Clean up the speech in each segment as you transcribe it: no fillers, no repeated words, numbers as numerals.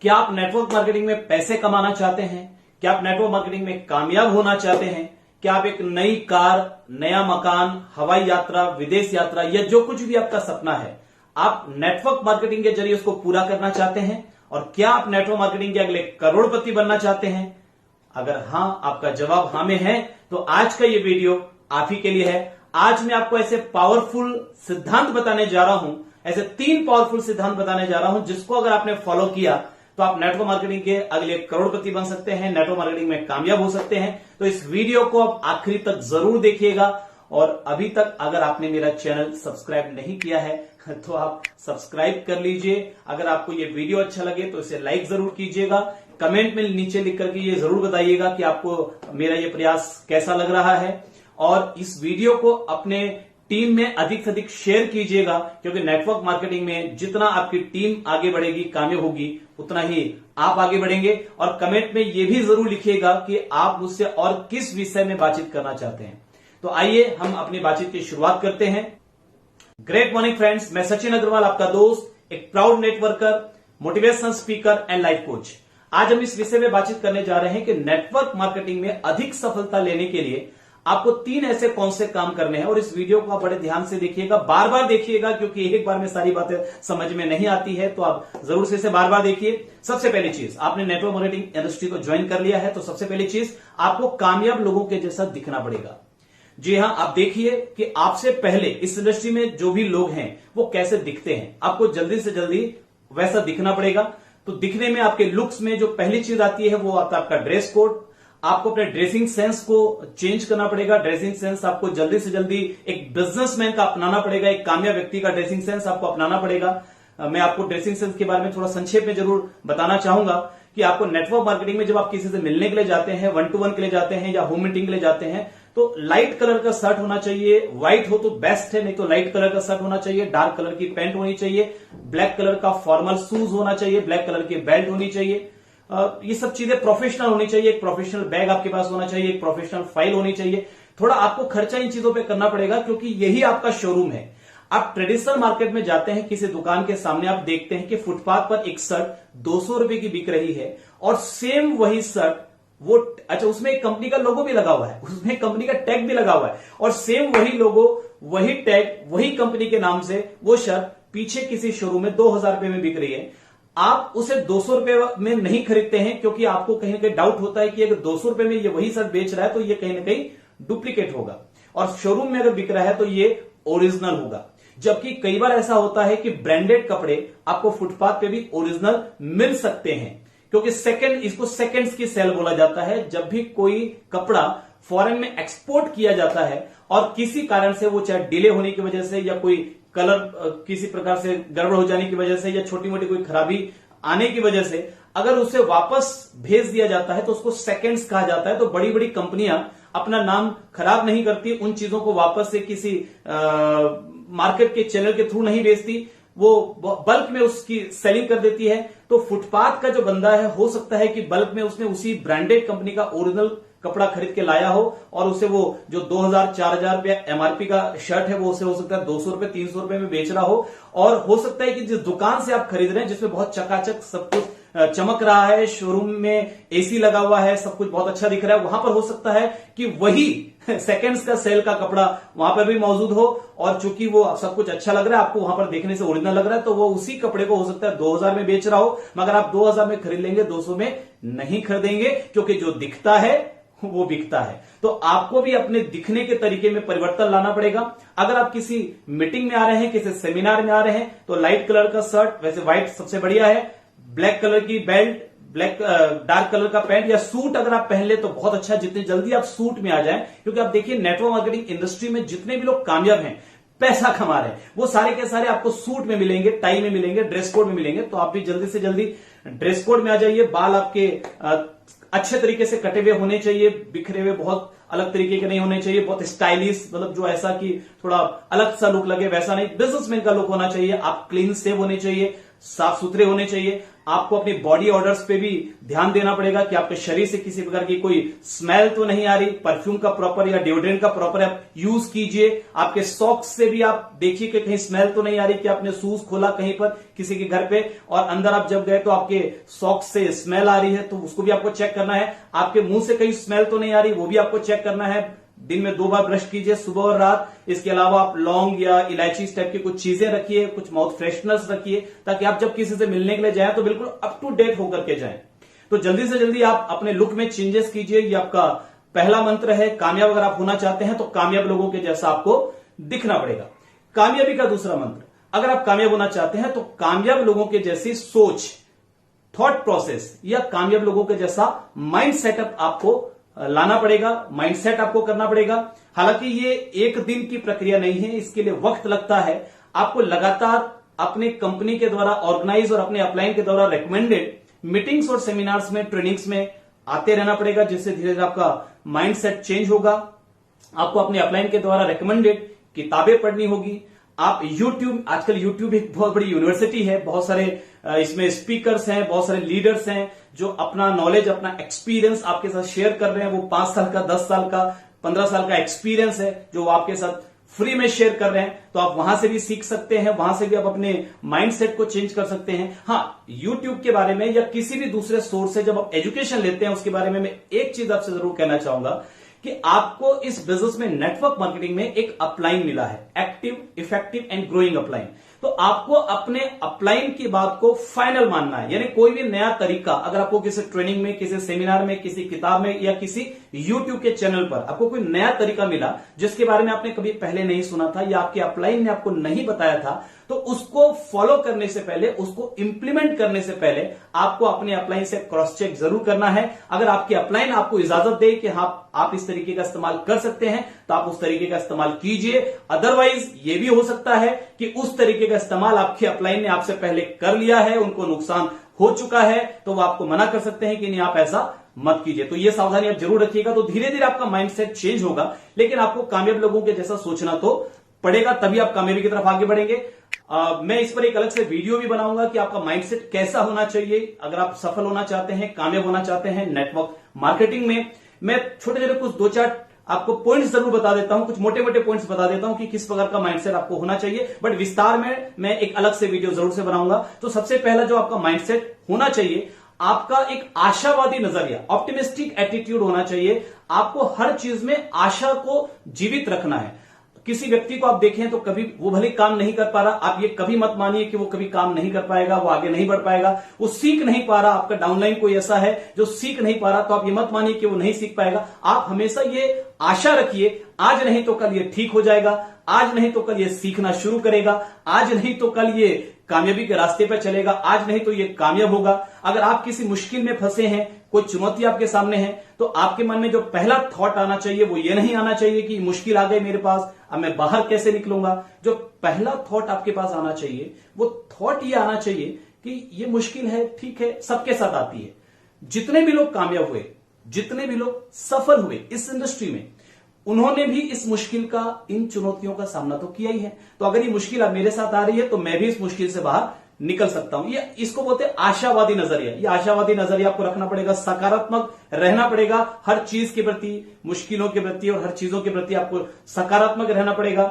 क्या आप network marketing में पैसे कमाना चाहते हैं? क्या आप नेटवर्क मार्केटिंग में कामयाब होना चाहते हैं? क्या आप एक नई कार, नया मकान, हवाई यात्रा, विदेश यात्रा या जो कुछ भी आपका सपना है, आप नेटवर्क मार्केटिंग के जरिए उसको पूरा करना चाहते हैं? और क्या आप नेटवर्क मार्केटिंग के अगले करोड़पति बनना चाहते हैं? अगर हां, आपका जवाब हां में है तो आज का ये वीडियो आप ही के लिए है। आज मैं आपको ऐसे पावरफुल सिद्धांत बताने जा रहा हूं, ऐसे 3 पावरफुल सिद्धांत बताने जा रहा हूं जिसको अगर आपने फॉलो किया तो आप नेटवर्क मार्केटिंग के अगले करोड़पति बन सकते हैं, नेटवर्क मार्केटिंग में कामयाब हो सकते हैं। तो इस वीडियो को आप आखिरी तक जरूर देखिएगा। और अभी तक अगर आपने मेरा चैनल सब्सक्राइब नहीं किया है तो आप सब्सक्राइब कर लीजिए। अगर आपको ये वीडियो अच्छा लगे तो इसे लाइक जरूर कीजिएगा। कमेंट में नीचे लिख करके ये जरूर बताइएगा कि आपको मेरा ये प्रयास कैसा लग रहा है। और इस वीडियो को अपने टीम में अधिक से अधिक शेयर कीजिएगा, क्योंकि नेटवर्क मार्केटिंग में जितना आपकी टीम आगे बढ़ेगी, कामयाब होगी, उतना ही आप आगे बढ़ेंगे। और कमेंट में ये भी जरूर लिखिएगा कि आप मुझसे और किस विषय में बातचीत करना चाहते हैं। तो आइए हम अपनी बातचीत की शुरुआत करते हैं। ग्रेट मॉर्निंग फ्रेंड्स, मैं सचिन अग्रवाल, आपका दोस्त, एक proud networker, motivational speaker and life coach. आज हम इस विषय में बातचीत करने जा रहे हैं कि नेटवर्क मार्केटिंग में अधिक सफलता लेने के लिए आपको 3 ऐसे कौन से काम करने हैं। और इस वीडियो को आप बड़े ध्यान से देखिएगा, बार बार देखिएगा, क्योंकि एक बार में सारी बातें समझ में नहीं आती है, तो आप जरूर से इसे बार बार देखिए। सबसे पहली चीज, आपने नेटवर्क मार्केटिंग इंडस्ट्री को ज्वाइन कर लिया है तो सबसे पहली चीज, आपको कामयाब लोगों के जैसा दिखना पड़ेगा। जी हां, आप देखिए कि आपसे पहले इस इंडस्ट्री में जो भी लोग हैं वो कैसे दिखते हैं। आपको जल्दी से जल्दी वैसा दिखना पड़ेगा। तो दिखने में, आपके लुक्स में जो पहली चीज आती है वो आता है आपका ड्रेस कोड। आपको अपने ड्रेसिंग सेंस को चेंज करना पड़ेगा। ड्रेसिंग सेंस आपको जल्दी से जल्दी एक बिजनेसमैन का अपनाना पड़ेगा, एक कामयाब व्यक्ति का ड्रेसिंग सेंस आपको अपनाना पड़ेगा। मैं आपको ड्रेसिंग सेंस के बारे में थोड़ा संक्षेप में जरूर बताना चाहूंगा कि आपको नेटवर्क मार्केटिंग में जब आप किसी से मिलने के लिए जाते हैं, 1-to-1 के लिए जाते हैं या होम मीटिंग के लिए जाते हैं, तो लाइट कलर का शर्ट होना चाहिए। व्हाइट हो तो बेस्ट है, नहीं तो लाइट कलर का शर्ट होना चाहिए। डार्क कलर की पैंट होनी चाहिए। ब्लैक कलर का फॉर्मल शूज होना चाहिए। ब्लैक कलर की बेल्ट होनी चाहिए। ये सब चीजें प्रोफेशनल होनी चाहिए। एक प्रोफेशनल बैग आपके पास होना चाहिए। एक प्रोफेशनल फाइल होनी चाहिए। थोड़ा आपको खर्चा इन चीजों पे करना पड़ेगा, क्योंकि यही आपका शोरूम है। आप ट्रेडिशनल मार्केट में जाते हैं, किसी दुकान के सामने आप देखते हैं कि फुटपाथ पर एक शर्ट 200 रुपए की बिक रही है, और सेम वही शर्ट वो, अच्छा, उसमें एक कंपनी का लोगो भी लगा हुआ है, उसमें कंपनी का टैग भी लगा हुआ है, और सेम वही लोगो, वही टैग, वही कंपनी के नाम से वो शर्ट पीछे किसी शोरूम में 2000 रुपए में बिक रही है। आप उसे 200 रुपए में नहीं खरीदते हैं, क्योंकि आपको कहीं ना कहीं डाउट होता है कि अगर 200 रुपए में ये वही शर्ट बेच रहा है तो ये कहीं ना कहीं डुप्लीकेट होगा, और शोरूम में अगर बिक रहा है तो ये ओरिजिनल होगा। जबकि कई बार ऐसा होता है कि ब्रांडेड कपड़े आपको फुटपाथ पे भी ओरिजिनल मिल सकते हैं, क्योंकि इसको सेकंड्स की सेल बोला जाता है। जब भी कोई कपड़ा फॉरेन में एक्सपोर्ट किया जाता है और किसी कारण से वो, चाहे डिले होने की वजह से या कोई कलर किसी प्रकार से गड़बड़ हो जाने की वजह से या छोटी मोटी कोई खराबी आने की वजह से अगर उसे वापस भेज दिया जाता है तो उसको सेकंड्स कहा जाता है। तो बड़ी बड़ी कंपनियां अपना नाम खराब नहीं करती, उन चीजों को वापस से किसी मार्केट के चैनल के थ्रू नहीं बेचती, वो बल्क में उसकी सेलिंग कर देती है। तो फुटपाथ का जो बंदा है, हो सकता है कि बल्क में उसने उसी ब्रांडेड कंपनी का ओरिजिनल कपड़ा खरीद के लाया हो, और उसे वो जो 2000-4000 रुपया एमआरपी का शर्ट है वो उसे हो सकता है 200 रुपए 300 रुपए में बेच रहा हो। और हो सकता है कि जिस दुकान से आप खरीद रहे हैं, जिसमें बहुत चकाचक सब कुछ चमक रहा है, शोरूम में एसी लगा हुआ है, सब कुछ बहुत अच्छा दिख रहा है, वहां पर हो सकता है कि वही सेकंड्स का सेल का कपड़ा वहां पर भी मौजूद हो, और चूंकि वो सब कुछ अच्छा लग रहा है, आपको वहां पर देखने से ओरिजिनल लग रहा है, तो वो उसी कपड़े को हो सकता है 2000 में बेच रहा हो, मगर आप 2000 में खरीद लेंगे, 200 में नहीं खरीदेंगे, क्योंकि जो दिखता है वो बिकता है। तो आपको भी अपने दिखने के तरीके में परिवर्तन लाना पड़ेगा। अगर आप किसी मीटिंग में आ रहे हैं, किसी सेमिनार में आ रहे हैं, तो लाइट कलर का शर्ट, वैसे व्हाइट सबसे बढ़िया है, ब्लैक कलर की बेल्ट, डार्क कलर का पैंट या सूट अगर आप पहन ले तो बहुत अच्छा, जितनी जल्दी आप सूट में आ जाएं। क्योंकि आप देखिए, नेटवर्क मार्केटिंग इंडस्ट्री में जितने भी लोग कामयाब हैं, पैसा कमा रहे हैं, वो सारे के सारे आपको सूट में मिलेंगे, टाई में मिलेंगे, ड्रेस कोड में मिलेंगे। तो आप भी जल्दी से जल्दी ड्रेस कोड में आ जाइए। बाल आपके अच्छे तरीके से कटे हुए होने चाहिए, बिखरे हुए बहुत अलग तरीके के नहीं होने चाहिए, बहुत स्टाइलिश, मतलब जो ऐसा कि थोड़ा अलग सा लुक लगे वैसा नहीं, बिजनेसमैन का लुक होना चाहिए। आप क्लीन सेव होने चाहिए, साफ सुथरे होने चाहिए। आपको अपनी बॉडी ऑर्डर्स पे भी ध्यान देना पड़ेगा कि आपके शरीर से किसी प्रकार की कोई स्मेल तो नहीं आ रही। परफ्यूम का प्रॉपर या डिओड्रेंट का प्रॉपर आप यूज कीजिए। आपके सॉक्स से भी आप देखिए कि कहीं स्मेल तो नहीं आ रही, कि आपने शूज खोला कहीं पर किसी के घर पे और अंदर आप जब गए तो आपके सॉक्स से स्मेल आ रही है, तो उसको भी आपको चेक करना है। आपके मुंह से कहीं स्मेल तो नहीं आ रही, वो भी आपको चेक करना है। दिन में 2 बार ब्रश कीजिए, सुबह और रात। इसके अलावा आप लौंग या इलायची इस टाइप की कुछ चीजें रखिए, कुछ माउथ फ्रेशनर्स रखिए, ताकि आप जब किसी से मिलने के लिए जाएं तो बिल्कुल अप टू डेट होकर के जाएं। तो जल्दी से जल्दी आप अपने लुक में चेंजेस कीजिए। ये आपका पहला मंत्र है। कामयाब अगर आप होना चाहते हैं तो कामयाब लोगों के जैसा आपको दिखना पड़ेगा। कामयाबी का दूसरा मंत्र, अगर आप कामयाब होना चाहते हैं तो कामयाब लोगों के जैसी सोच, थॉट प्रोसेस या कामयाब लोगों के जैसा माइंड सेटअप आपको लाना पड़ेगा, माइंडसेट आपको करना पड़ेगा। हालांकि ये एक दिन की प्रक्रिया नहीं है, इसके लिए वक्त लगता है। आपको लगातार अपने कंपनी के द्वारा ऑर्गेनाइज और अपने अपलाइन के द्वारा रिकमेंडेड मीटिंग्स और सेमिनार्स में, ट्रेनिंग्स में आते रहना पड़ेगा, जिससे धीरे धीरे आपका माइंडसेट चेंज होगा। आपको अपने अपलाइन के द्वारा रिकमेंडेड किताबें पढ़नी होगी। आप YouTube, आजकल YouTube एक बहुत बड़ी यूनिवर्सिटी है, बहुत सारे इसमें स्पीकर्स हैं, बहुत सारे लीडर्स हैं जो अपना नॉलेज, अपना एक्सपीरियंस आपके साथ शेयर कर रहे हैं। वो 5 साल का, 10 साल का, 15 साल का एक्सपीरियंस है जो वो आपके साथ फ्री में शेयर कर रहे हैं। तो आप वहां से भी सीख सकते हैं, वहां से भी आप अपने माइंडसेट को चेंज कर सकते हैं। हाँ, YouTube के बारे में या किसी भी दूसरे सोर्स से जब आप एजुकेशन लेते हैं उसके बारे में मैं एक चीज आपसे जरूर कहना चाहूंगा कि आपको इस बिजनेस में, नेटवर्क मार्केटिंग में एक अपलाइन मिला है, active, effective and growing upline. तो आपको अपने अपलाइन की बात को फाइनल मानना है। यानी कोई भी नया तरीका अगर आपको किसी ट्रेनिंग में, किसी सेमिनार में, किसी किताब में या किसी YouTube के चैनल पर आपको कोई नया तरीका मिला जिसके बारे में आपने कभी पहले नहीं सुना था या आपके अपलाइन ने आपको नहीं बताया था, तो उसको फॉलो करने से पहले, उसको इंप्लीमेंट करने से पहले आपको अपने अपलाइन से क्रॉस चेक जरूर करना है। अगर आपकी अपलाइन आपको इजाजत दे कि हाँ आप इस तरीके का इस्तेमाल कर सकते हैं तो आप उस तरीके का इस्तेमाल कीजिए। अदरवाइज ये भी हो सकता है कि उस तरीके का इस्तेमाल आपकी अपलाइन ने आपसे पहले कर लिया है, उनको नुकसान हो चुका है, तो वो आपको मना कर सकते हैं कि नहीं आप ऐसा मत कीजिए। तो ये सावधानी आप जरूर रखिएगा। तो धीरे धीरे आपका माइंडसेट चेंज होगा, लेकिन आपको कामयाब लोगों के जैसा सोचना तो पड़ेगा, तभी आप कामयाबी की तरफ आगे बढ़ेंगे। मैं इस पर एक अलग से वीडियो भी बनाऊंगा कि आपका माइंडसेट कैसा होना चाहिए अगर आप सफल होना चाहते हैं, कामयाब होना चाहते हैं नेटवर्क मार्केटिंग में। मैं छोटे छोटे कुछ 2-4 आपको पॉइंट्स जरूर बता देता हूं, कुछ मोटे मोटे पॉइंट्स बता देता हूं कि किस प्रकार का माइंडसेट आपको होना चाहिए, बट विस्तार में मैं एक अलग से वीडियो जरूर से बनाऊंगा। तो सबसे पहला जो आपका माइंडसेट होना चाहिए, आपका एक आशावादी नजरिया, ऑप्टिमिस्टिक एटीट्यूड होना चाहिए। आपको हर चीज में आशा को जीवित रखना है। किसी व्यक्ति को आप देखें तो कभी वो भले काम नहीं कर पा रहा, आप ये कभी मत मानिए कि वो कभी काम नहीं कर पाएगा, वो आगे नहीं बढ़ पाएगा, वो सीख नहीं पा रहा। आपका डाउनलाइन कोई ऐसा है जो सीख नहीं पा रहा, तो आप ये मत मानिए कि वो नहीं सीख पाएगा। आप हमेशा ये आशा रखिए, आज नहीं तो कल ये ठीक हो जाएगा, आज नहीं तो कल ये सीखना शुरू करेगा, आज नहीं तो कल ये कामयाबी के रास्ते पर चलेगा, आज नहीं तो ये कामयाब होगा। अगर आप किसी मुश्किल में फंसे हैं, कोई चुनौती आपके सामने है, तो आपके मन में जो पहला थॉट आना चाहिए वो ये नहीं आना चाहिए कि मुश्किल आ गई मेरे पास, अब मैं बाहर कैसे निकलूंगा। जो पहला थॉट आपके पास आना चाहिए वो थॉट ये आना चाहिए कि ये मुश्किल है, ठीक है, सबके साथ आती है। जितने भी लोग कामयाब हुए, जितने भी लोग सफल हुए इस इंडस्ट्री में, उन्होंने भी इस मुश्किल का, इन चुनौतियों का सामना तो किया ही है। तो अगर ये मुश्किल अब मेरे साथ आ रही है तो मैं भी इस मुश्किल से बाहर निकल सकता हूं। ये इसको बोलते हैं आशावादी नजरिया। ये आशावादी नजरिया आपको रखना पड़ेगा, सकारात्मक रहना पड़ेगा हर चीज के प्रति, मुश्किलों के प्रति और हर चीजों के प्रति आपको सकारात्मक रहना पड़ेगा।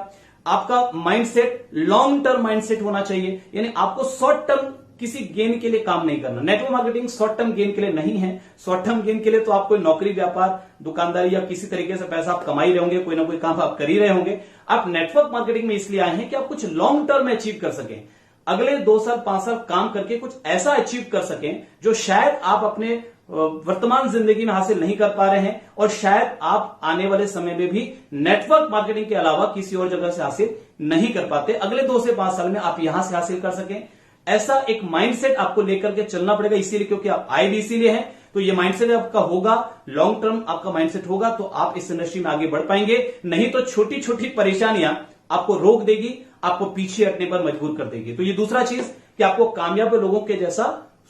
आपका माइंडसेट लॉन्ग टर्म माइंडसेट होना चाहिए, यानी आपको शॉर्ट टर्म किसी गेन के लिए काम नहीं करना। Network marketing short term gain के लिए नहीं है। शॉर्ट टर्म गेन के लिए तो आप कोई नौकरी, व्यापार, दुकानदारी या किसी तरीके से पैसा आप कमा ही रहे होंगे, कोई ना कोई काम आप कर ही रहे होंगे। आप नेटवर्क मार्केटिंग में इसलिए आए हैं कि आप कुछ लॉन्ग टर्म में अचीव कर सकें, अगले 2 साल 5 साल काम करके कुछ ऐसा अचीव कर सकें जो शायद आप अपने वर्तमान जिंदगी में हासिल नहीं कर पा रहे हैं, और शायद आप आने वाले समय में भी नेटवर्क मार्केटिंग के अलावा किसी और जगह से हासिल नहीं कर पाते। अगले 2 से 5 साल में आप यहां से हासिल कर सकें, ऐसा एक माइंडसेट आपको लेकर के चलना पड़ेगा। इसीलिए, क्योंकि आप आए भी इसीलिए हैं, तो ये माइंडसेट आपका होगा, लॉन्ग टर्म आपका माइंडसेट होगा तो आप इस इंडस्ट्री में आगे बढ़ पाएंगे। नहीं तो छोटी छोटी परेशानियां आपको रोक देगी, आपको पीछे हटने पर मजबूर कर देगी। तो ये दूसरा चीज कि आपको कामयाब लोगों के जैसा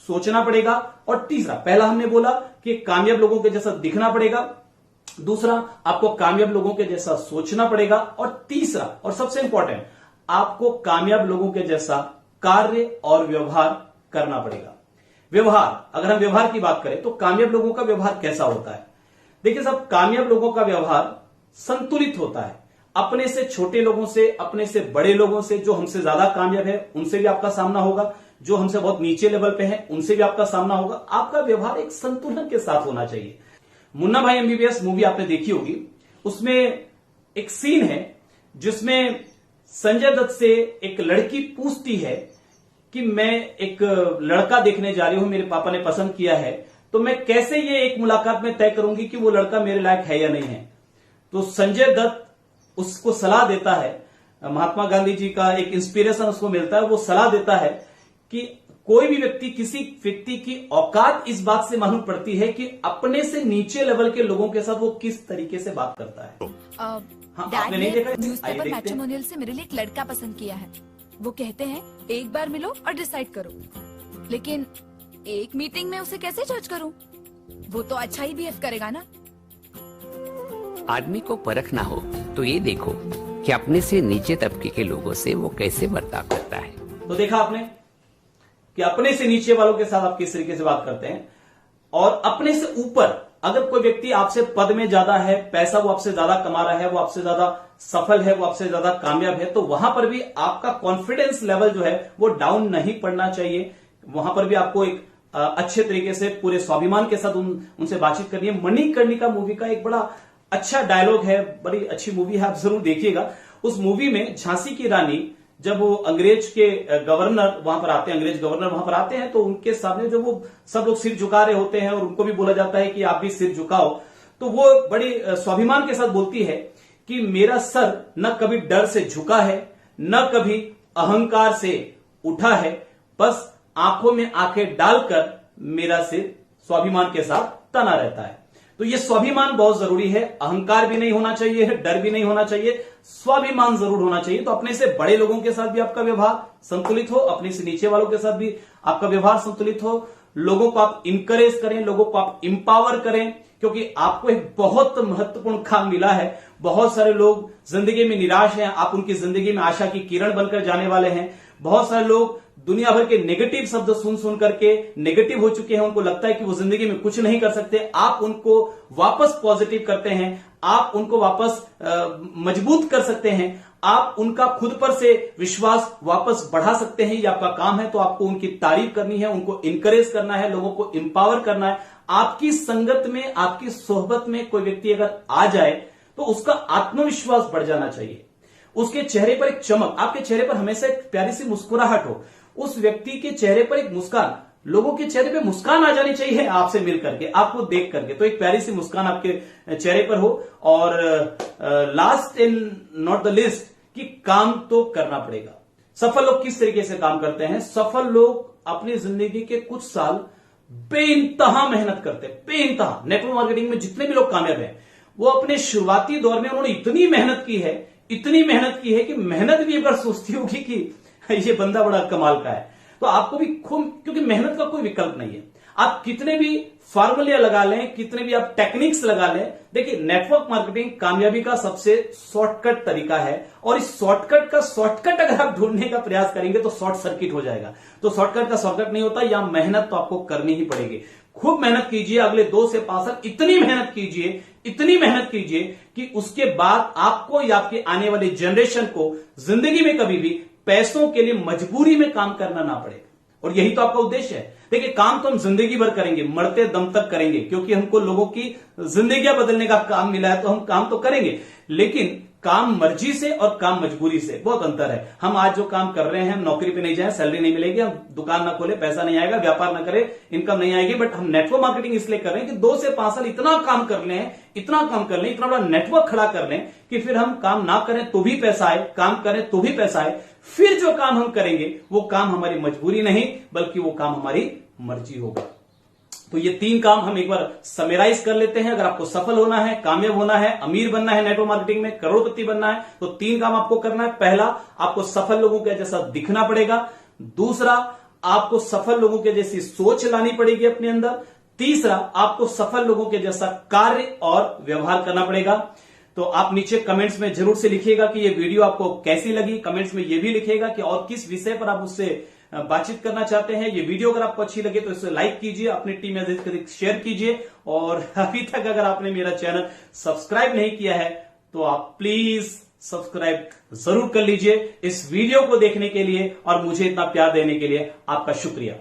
सोचना पड़ेगा। और तीसरा, पहला हमने बोला कि कामयाब लोगों के जैसा दिखना पड़ेगा, दूसरा आपको कामयाब लोगों के जैसा सोचना पड़ेगा, और तीसरा और सबसे इंपॉर्टेंट, आपको कामयाब लोगों के जैसा कार्य और व्यवहार करना पड़ेगा। व्यवहार, अगर हम व्यवहार की बात करें तो कामयाब लोगों का व्यवहार कैसा होता है? देखिए साहब, कामयाब लोगों का व्यवहार संतुलित होता है। अपने से छोटे लोगों से, अपने से बड़े लोगों से, जो हमसे ज्यादा कामयाब है उनसे भी आपका सामना होगा, जो हमसे बहुत नीचे लेवल पे है उनसे भी आपका सामना होगा। आपका व्यवहार एक संतुलन के साथ होना चाहिए। मुन्ना भाई एमबीबीएस मूवी आपने देखी होगी, उसमें एक सीन है जिसमें संजय दत्त से एक लड़की पूछती है कि मैं एक लड़का देखने जा रही हूं, मेरे पापा ने पसंद किया है, तो मैं कैसे ये एक मुलाकात में तय करूंगी कि वो लड़का मेरे लायक है या नहीं है। तो संजय दत्त उसको सलाह देता है, महात्मा गांधी जी का एक इंस्पिरेशन उसको मिलता है, वो सलाह देता है कि कोई भी व्यक्ति, किसी व्यक्ति की औकात इस बात से मालूम पड़ती है कि अपने से नीचे लेवल के लोगों के साथ वो किस तरीके से बात करता है। आपने नहीं देखा? न्यूज़पेपर मैट्रिमोनियल से मेरे लिए एक लड़का पसंद किया है। वो कहते हैं एक बार मिलो और डिसाइड करो, लेकिन एक मीटिंग में उसे कैसे जज करूं? वो तो अच्छा ही बिहेव करेगा ना। आदमी को परखना हो तो ये देखो कि अपने से नीचे तबके के लोगों से वो कैसे बर्ताव करता है। तो देखा आपने कि अपने से नीचे वालों के साथ आप किस तरीके से बात करते हैं, और अपने से ऊपर अगर कोई व्यक्ति आपसे पद में ज्यादा है, पैसा वो आपसे ज्यादा कमा रहा है, वो आपसे ज्यादा सफल है, वो आपसे ज्यादा कामयाब है, तो वहां पर भी आपका कॉन्फिडेंस लेवल जो है वो डाउन नहीं पड़ना चाहिए। वहां पर भी आपको एक अच्छे तरीके से पूरे स्वाभिमान के साथ उनसे बातचीत करनी है। मणिकर्णिका मूवी का एक बड़ा अच्छा डायलॉग है, बड़ी अच्छी मूवी है, आप जरूर देखिएगा। उस मूवी में झांसी की रानी, जब वो अंग्रेज के गवर्नर वहां पर आते हैं, अंग्रेज गवर्नर वहां पर आते हैं, तो उनके सामने जो वो सब लोग सिर झुका रहे होते हैं और उनको भी बोला जाता है कि आप भी सिर झुकाओ, तो वो बड़ी स्वाभिमान के साथ बोलती है कि मेरा सर न कभी डर से झुका है, न कभी अहंकार से उठा है, बस आंखों में आंखें डालकर मेरा सिर स्वाभिमान के साथ तना रहता है। तो ये स्वाभिमान बहुत जरूरी है। अहंकार भी नहीं होना चाहिए, डर भी नहीं होना चाहिए, स्वाभिमान जरूर होना चाहिए। तो अपने से बड़े लोगों के साथ भी आपका व्यवहार संतुलित हो, अपने से नीचे वालों के साथ भी आपका व्यवहार संतुलित हो। लोगों को आप इंकरेज करें, लोगों को आप इंपावर करें, क्योंकि आपको एक बहुत महत्वपूर्ण काम मिला है। बहुत सारे लोग जिंदगी में निराश हैं, आप उनकी जिंदगी में आशा की किरण बनकर जाने वाले हैं। बहुत सारे लोग दुनिया भर के नेगेटिव शब्द सुन सुन करके नेगेटिव हो चुके हैं, उनको लगता है कि वो जिंदगी में कुछ नहीं कर सकते। आप उनको वापस पॉजिटिव करते हैं, आप उनको वापस मजबूत कर सकते हैं, आप उनका खुद पर से विश्वास वापस बढ़ा सकते हैं। ये आपका काम है। तो आपको उनकी तारीफ करनी है, उनको इंकरेज करना है, लोगों को इंपावर करना है। आपकी संगत में, आपकी सोहबत में कोई व्यक्ति अगर आ जाए तो उसका आत्मविश्वास बढ़ जाना चाहिए, उसके चेहरे पर एक चमक, आपके चेहरे पर हमेशा एक प्यारी सी मुस्कुराहट हो, उस व्यक्ति के चेहरे पर एक मुस्कान, लोगों के चेहरे पे मुस्कान आ जानी चाहिए आपसे मिल करके, आपको देख करके। तो एक प्यारी सी मुस्कान आपके चेहरे पर हो। और last and not the list, कि काम तो करना पड़ेगा। सफल लोग किस तरीके से काम करते हैं? सफल लोग अपनी जिंदगी के कुछ साल बेइंतहा मेहनत करते हैं, बेइंतहा। नेटवर्क मार्केटिंग में जितने भी लोग कामयाब हैं, वो अपने शुरुआती दौर में उन्होंने इतनी मेहनत की है, इतनी मेहनत की है कि मेहनत भी एक बार सोचती होगी कि ये बंदा बड़ा कमाल का है। तो आपको भी खूब, क्योंकि मेहनत का कोई विकल्प नहीं है। आप कितने भी फार्मूले लगा लें, कितने भी आप टेक्निक्स लगा लें, देखिए नेटवर्क मार्केटिंग कामयाबी का सबसे शॉर्टकट तरीका है। और इस शॉर्टकट का शॉर्टकट अगर आप ढूंढने का प्रयास करेंगे तो शॉर्ट सर्किट हो जाएगा। तो शॉर्टकट का शॉर्टकट नहीं होता, या मेहनत तो आपको करनी ही पड़ेगी। खूब मेहनत कीजिए, अगले 2 से 5 साल इतनी मेहनत कीजिए, इतनी मेहनत कीजिए कि उसके बाद आपको या आपके आने वाली जनरेशन को जिंदगी में कभी भी पैसों के लिए मजबूरी में काम करना ना पड़े। और यही तो आपका उद्देश्य है। देखिए, काम तो हम जिंदगी भर करेंगे, मरते दम तक करेंगे, क्योंकि हमको लोगों की जिंदगियां बदलने का काम मिला है, तो हम काम तो करेंगे। लेकिन काम मर्जी से और काम मजबूरी से बहुत अंतर है। हम आज जो काम कर रहे हैं, हम नौकरी पे नहीं जाए, सैलरी नहीं मिलेगी, हम दुकान ना खोले, पैसा नहीं आएगा, व्यापार ना करें, इनकम नहीं आएगी, बट हम नेटवर्क मार्केटिंग इसलिए कर रहे हैं कि 2 से 5 साल इतना काम कर लें, इतना काम कर लें, इतना बड़ा नेटवर्क खड़ा कर लें कि फिर हम काम ना करें तो भी पैसा आए, काम करें तो भी पैसा आए। फिर जो काम हम करेंगे वो काम हमारी मजबूरी नहीं, बल्कि वो काम हमारी मर्जी होगा। तो ये 3 काम हम एक बार समराइज कर लेते हैं। अगर आपको सफल होना है, कामयाब होना है, अमीर बनना है, नेटवर्क मार्केटिंग में करोड़पति बनना है, तो 3 काम आपको करना है। पहला, आपको सफल लोगों के जैसा दिखना पड़ेगा। दूसरा, आपको सफल लोगों के जैसी सोच लानी पड़ेगी अपने अंदर। तीसरा, आपको सफल लोगों के जैसा कार्य और व्यवहार करना पड़ेगा। तो आप नीचे कमेंट्स में जरूर से लिखिएगा कि ये वीडियो आपको कैसी लगी। कमेंट्स में ये भी लिखिएगा कि और किस विषय पर आप मुझसे बातचीत करना चाहते हैं। ये वीडियो अगर आपको अच्छी लगे तो इसे लाइक कीजिए, अपनी टीम में अधिक शेयर कीजिए, और अभी तक अगर आपने मेरा चैनल सब्सक्राइब नहीं किया है तो आप प्लीज सब्सक्राइब जरूर कर लीजिए। इस वीडियो को देखने के लिए और मुझे इतना प्यार देने के लिए आपका शुक्रिया।